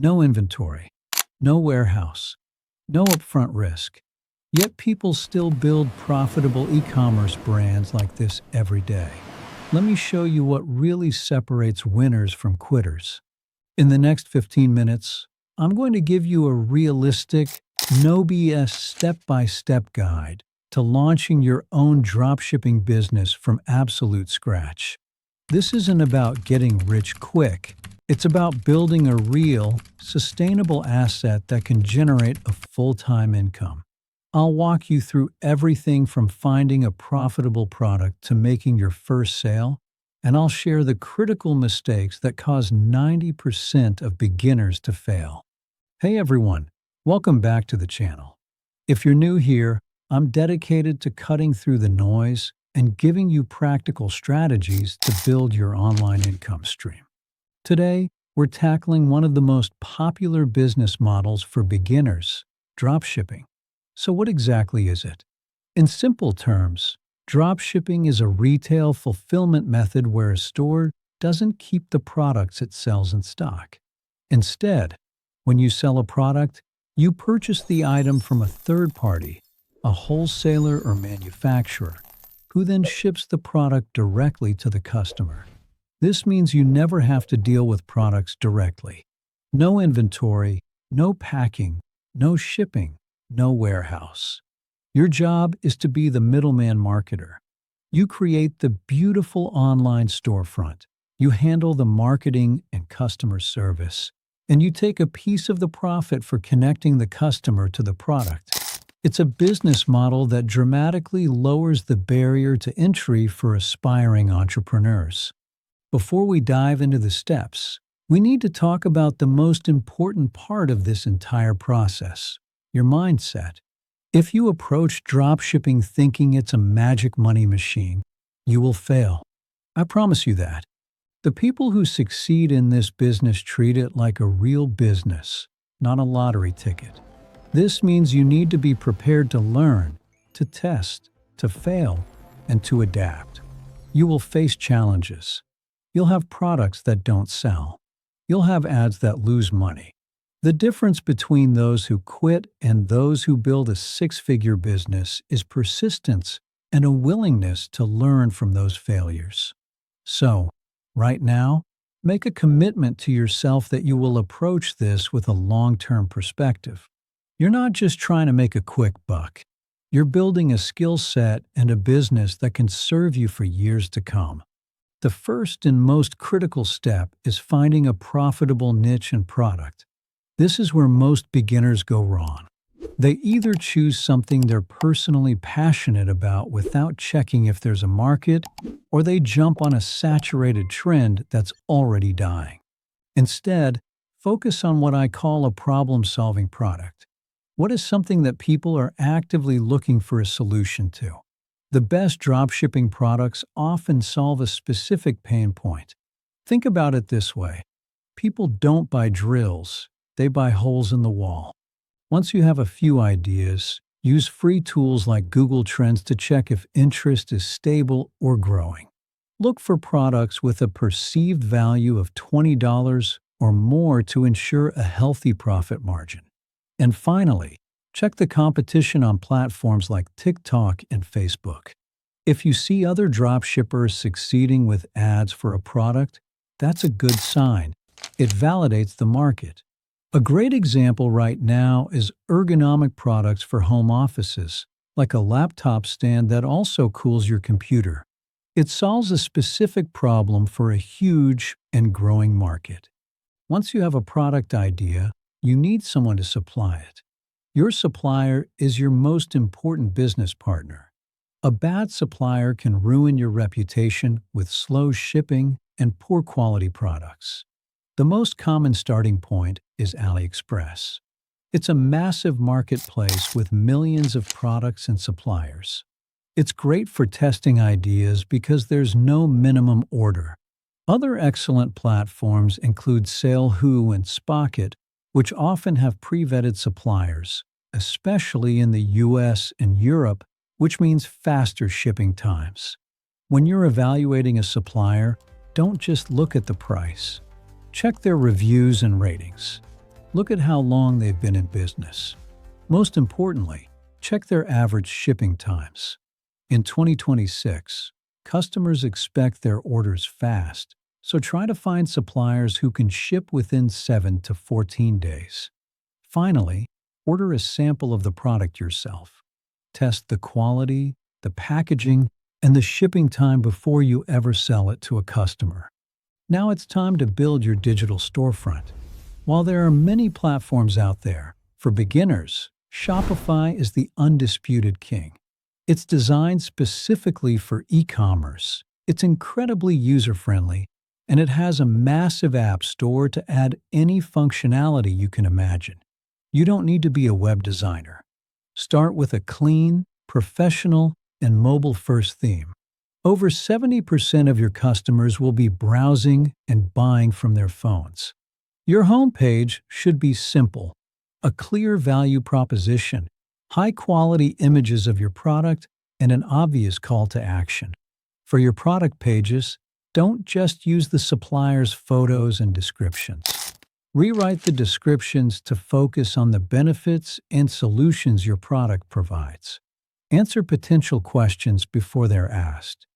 no inventory, no warehouse, no upfront risk. Yet people still build profitable e-commerce brands like this every day. Let me show you what really separates winners from quitters. In the next 15 minutes, I'm going to give you a realistic, no BS step-by-step guide to launching your own dropshipping business from absolute scratch. This isn't about getting rich quick. It's about building a real, sustainable asset that can generate a full-time income. I'll walk you through everything from finding a profitable product to making your first sale, and I'll share the critical mistakes that cause 90% of beginners to fail. Hey everyone, welcome back to the channel. If you're new here, I'm dedicated to cutting through the noise and giving you practical strategies to build your online income stream. Today, we're tackling one of the most popular business models for beginners, dropshipping. So what exactly is it? In simple terms, dropshipping is a retail fulfillment method where a store doesn't keep the products it sells in stock. Instead, when you sell a product, you purchase the item from a third party, a wholesaler or manufacturer, who then ships the product directly to the customer. This means you never have to deal with products directly. No inventory, no packing, no shipping, no warehouse. Your job is to be the middleman marketer. You create the beautiful online storefront. You handle the marketing and customer service, and you take a piece of the profit for connecting the customer to the product. It's a business model that dramatically lowers the barrier to entry for aspiring entrepreneurs. Before we dive into the steps, we need to talk about the most important part of this entire process: your mindset. If you approach dropshipping thinking it's a magic money machine, you will fail. I promise you that. The people who succeed in this business treat it like a real business, not a lottery ticket. This means you need to be prepared to learn, to test, to fail, and to adapt. You will face challenges. You'll have products that don't sell. You'll have ads that lose money. The difference between those who quit and those who build a six-figure business is persistence and a willingness to learn from those failures. So, right now, make a commitment to yourself that you will approach this with a long-term perspective. You're not just trying to make a quick buck. You're building a skill set and a business that can serve you for years to come. The first and most critical step is finding a profitable niche and product. This is where most beginners go wrong. They either choose something they're personally passionate about without checking if there's a market, or they jump on a saturated trend that's already dying. Instead, focus on what I call a problem-solving product. What is something that people are actively looking for a solution to? The best dropshipping products often solve a specific pain point. Think about it this way. People don't buy drills. They buy holes in the wall. Once you have a few ideas, use free tools like Google Trends to check if interest is stable or growing. Look for products with a perceived value of $20 or more to ensure a healthy profit margin. And finally, check the competition on platforms like TikTok and Facebook. If you see other dropshippers succeeding with ads for a product, that's a good sign. It validates the market. A great example right now is ergonomic products for home offices, like a laptop stand that also cools your computer. It solves a specific problem for a huge and growing market. Once you have a product idea, you need someone to supply it. Your supplier is your most important business partner. A bad supplier can ruin your reputation with slow shipping and poor quality products. The most common starting point is AliExpress. It's a massive marketplace with millions of products and suppliers. It's great for testing ideas because there's no minimum order. Other excellent platforms include Salehu and Spocket, which often have pre-vetted suppliers, especially in the US and Europe, which means faster shipping times. When you're evaluating a supplier, don't just look at the price. Check their reviews and ratings. Look at how long they've been in business. Most importantly, check their average shipping times. In 2026, customers expect their orders fast, so try to find suppliers who can ship within 7 to 14 days. Finally, order a sample of the product yourself. Test the quality, the packaging, and the shipping time before you ever sell it to a customer. Now it's time to build your digital storefront. While there are many platforms out there, for beginners, Shopify is the undisputed king. It's designed specifically for e-commerce. It's incredibly user-friendly, and it has a massive app store to add any functionality you can imagine. You don't need to be a web designer. Start with a clean, professional, and mobile-first theme. Over 70% of your customers will be browsing and buying from their phones. Your homepage should be simple, a clear value proposition, high-quality images of your product, and an obvious call to action. For your product pages, don't just use the supplier's photos and descriptions. Rewrite the descriptions to focus on the benefits and solutions your product provides. Answer potential questions before they're asked,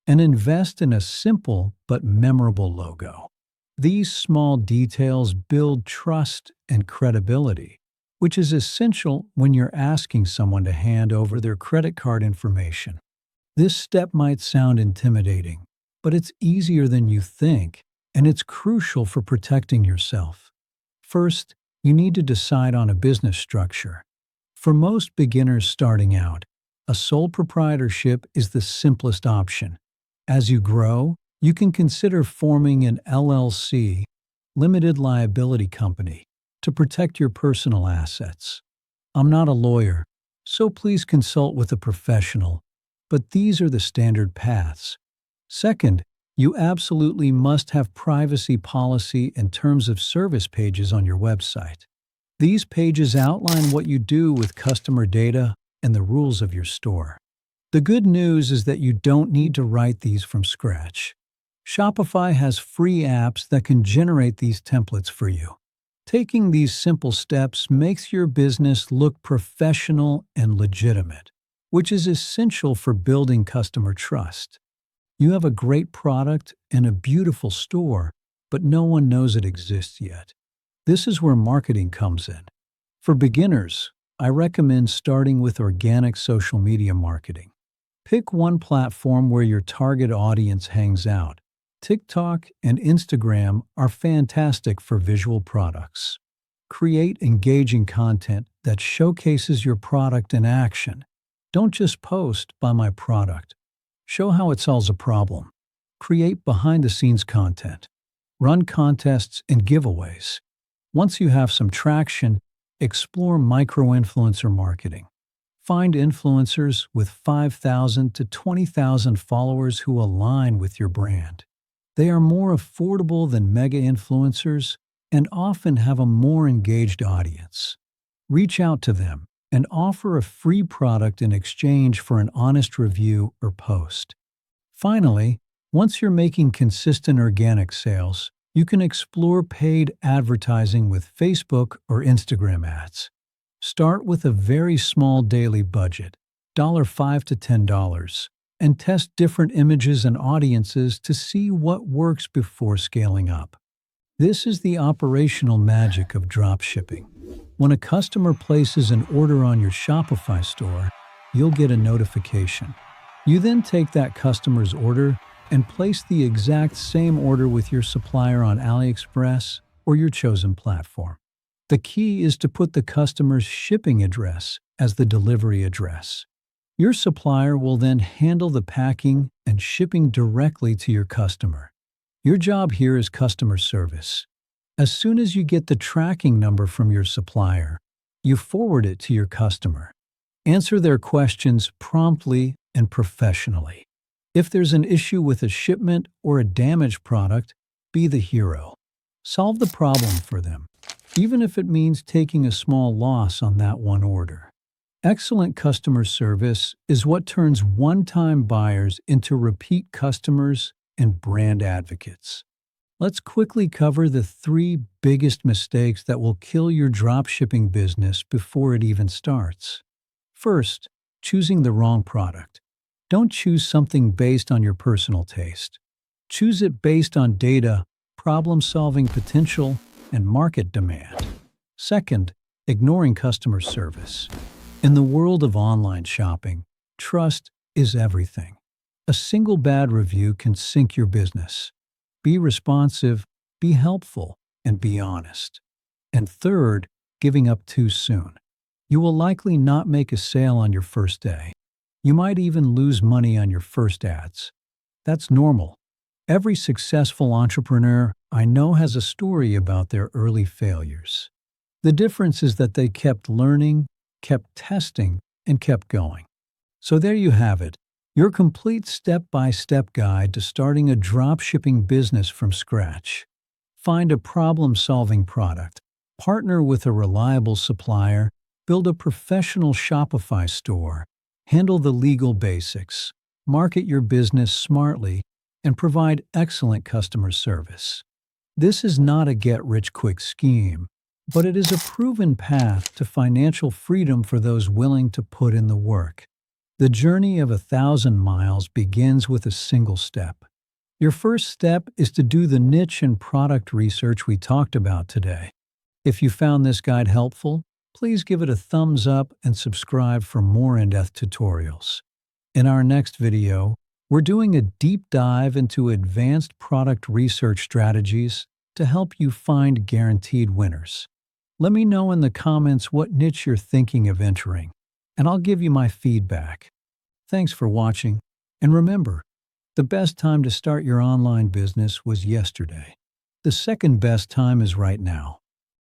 and invest in a simple but memorable logo. These small details build trust and credibility, which is essential when you're asking someone to hand over their credit card information. This step might sound intimidating, but it's easier than you think, and it's crucial for protecting yourself. First, you need to decide on a business structure. For most beginners starting out, a sole proprietorship is the simplest option. As you grow, you can consider forming an LLC, limited liability company, to protect your personal assets. I'm not a lawyer, so please consult with a professional, but these are the standard paths. Second, you absolutely must have privacy policy and terms of service pages on your website. These pages outline what you do with customer data and the rules of your store. The good news is that you don't need to write these from scratch. Shopify has free apps that can generate these templates for you. Taking these simple steps makes your business look professional and legitimate, which is essential for building customer trust. You have a great product and a beautiful store, but no one knows it exists yet. This is where marketing comes in. For beginners, I recommend starting with organic social media marketing. Pick one platform where your target audience hangs out. TikTok and Instagram are fantastic for visual products. Create engaging content that showcases your product in action. Don't just post, "Buy my product." Show how it solves a problem. Create behind-the-scenes content. Run contests and giveaways. Once you have some traction, explore micro-influencer marketing. Find influencers with 5,000 to 20,000 followers who align with your brand. They are more affordable than mega-influencers and often have a more engaged audience. Reach out to them and offer a free product in exchange for an honest review or post. Finally, once you're making consistent organic sales, you can explore paid advertising with Facebook or Instagram ads. Start with a very small daily budget, $5 to $10, and test different images and audiences to see what works before scaling up. This is the operational magic of dropshipping. When a customer places an order on your Shopify store, you'll get a notification. You then take that customer's order and place the exact same order with your supplier on AliExpress or your chosen platform. The key is to put the customer's shipping address as the delivery address. Your supplier will then handle the packing and shipping directly to your customer. Your job here is customer service. As soon as you get the tracking number from your supplier, you forward it to your customer. Answer their questions promptly and professionally. If there's an issue with a shipment or a damaged product, be the hero. Solve the problem for them, even if it means taking a small loss on that one order. Excellent customer service is what turns one-time buyers into repeat customers and brand advocates. Let's quickly cover the 3 biggest mistakes that will kill your dropshipping business before it even starts. First, choosing the wrong product. Don't choose something based on your personal taste. Choose it based on data, problem-solving potential, and market demand. Second, ignoring customer service. In the world of online shopping, trust is everything. A single bad review can sink your business. Be responsive, be helpful, and be honest. And third, giving up too soon. You will likely not make a sale on your first day. You might even lose money on your first ads. That's normal. Every successful entrepreneur I know has a story about their early failures. The difference is that they kept learning, kept testing, and kept going. So there you have it, your complete step-by-step guide to starting a dropshipping business from scratch. Find a problem-solving product, partner with a reliable supplier, build a professional Shopify store, handle the legal basics, market your business smartly, and provide excellent customer service. This is not a get-rich-quick scheme, but it is a proven path to financial freedom for those willing to put in the work. The journey of 1,000 miles begins with a single step. Your first step is to do the niche and product research we talked about today. If you found this guide helpful, please give it a thumbs up and subscribe for more in-depth tutorials. In our next video, we're doing a deep dive into advanced product research strategies to help you find guaranteed winners. Let me know in the comments what niche you're thinking of entering, and I'll give you my feedback. Thanks for watching, and remember, the best time to start your online business was yesterday. The second best time is right now.